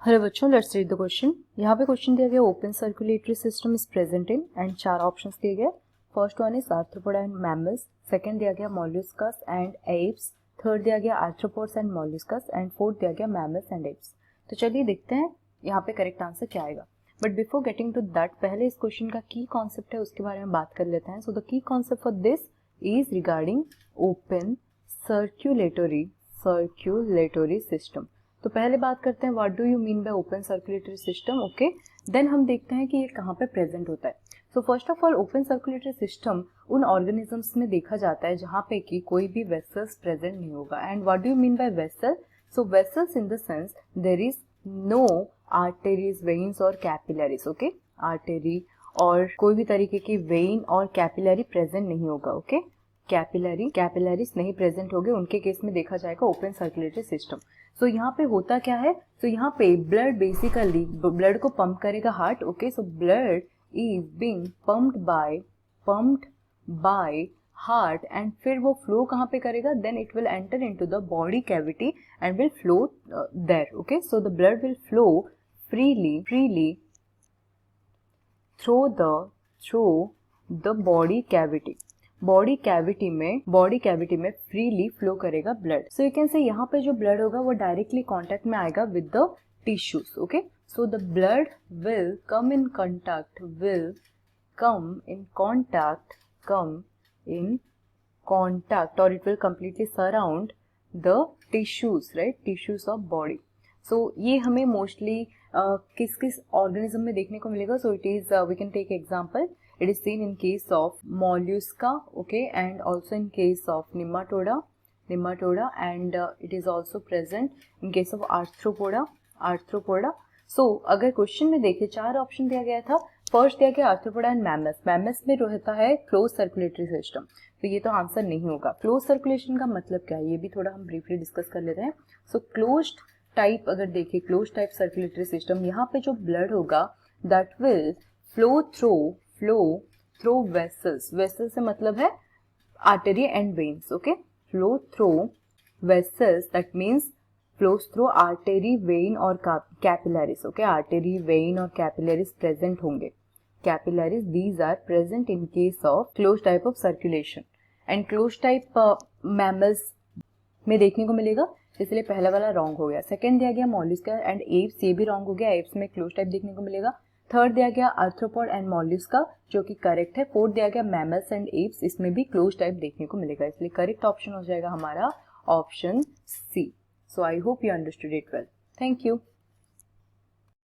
Hello बच्चों, let's read the question. यहाँ पे क्वेश्चन दिया गया open circulatory system is present in and 4 options दिए गए। First one is arthropoda and mammals, second दिया गया मॉल्यूस्कस एंड एप्स, थर्ड दिया गया आर्थ्रोपोड्स एंड मॉल्यूस्कस एंड फोर्थ दिया गया मैमल्स एंड एप्स। तो चलिए देखते हैं यहाँ पे करेक्ट आंसर क्या आएगा। But before getting to that, पहले इस क्वेश्चन का की कॉन्सेप्ट है उसके बारे में बात कर लेते हैं। So the key concept for this is regarding open circulatory system. तो पहले बात करते हैं what do you mean by open circulatory system. Okay, then हम देखते हैं कि ये कहाँ पे प्रेजेंट होता है। So first of all, open circulatory system उन ऑर्गेनिजम्स में देखा जाता है जहाँ पे कि कोई भी वेसल्स प्रेजेंट नहीं होगा। And what do you mean by vessel? So vessels in the sense there is no arteries, veins और कैपिलरीज। ओके, आर्टेरी और कोई भी तरीके की वेन और कैपिलरी प्रेजेंट नहीं होगा। ओके, कैपिलरीज नहीं प्रेजेंट होंगे, उनके केस में देखा जाएगा ओपन सर्कुलेटरी सिस्टम। सो यहाँ पे होता क्या है? सो यहाँ पे ब्लड बेसिकली ब्लड को पंप करेगा heart. Okay, so blood is being pumped by heart and फिर वो फ्लो कहाँ पे करेगा? Then it will enter into the body cavity and will flow there. Okay, so the blood will flow freely through the body cavity। Body cavity में freely flow करेगा blood. So you can say यहाँ पे जो blood होगा वो directly contact में आएगा with the tissues. Okay, so the blood will come in contact or it will completely surround the tissues, right? Tissues of body. So ये हमें mostly किस ऑर्गेनिज्म में देखने को मिलेगा? So it is we can take example, it is seen in case of mollusca, okay, and also in case of nematoda and it is also present in case of arthropoda। so अगर question में देखें 4 option दिया गया था। First दिया गया arthropoda and mammals में रहता है क्लोज सर्कुलेटरी सिस्टम, तो ये तो आंसर नहीं होगा। क्लोज सर्कुलेशन का मतलब क्या है ये भी थोड़ा हम ब्रीफली डिस्कस कर लेते हैं। सो क्लोज्ड टाइप अगर देखें, क्लोज टाइप सर्कुलेटरी सिस्टम, यहाँ पे जो ब्लड होगा that will flow through vessels से मतलब है artery and veins. Okay, flow through vessels that means flows through artery, vein और capillaries। okay, artery, vein और capillaries present होंगे। capillaries, these are present in case of closed type of circulation and closed type mammals में देखने को मिलेगा, इसलिए पहला वाला रॉन्ग हो गया। सेकंड दिया गया मॉल्यूस्का एंड एप्स, ये भी रॉन्ग हो गया, एप्स में क्लोज टाइप देखने को मिलेगा। थर्ड दिया गया आर्थ्रोपोड एंड मॉल्यूस्का जो कि करेक्ट है। फोर्थ दिया गया मैमल्स एंड एप्स, इसमें भी क्लोज टाइप देखने को मिलेगा, इसलिए करेक्ट ऑप्शन हो जाएगा हमारा option C. So I hope you understood it well. Thank you.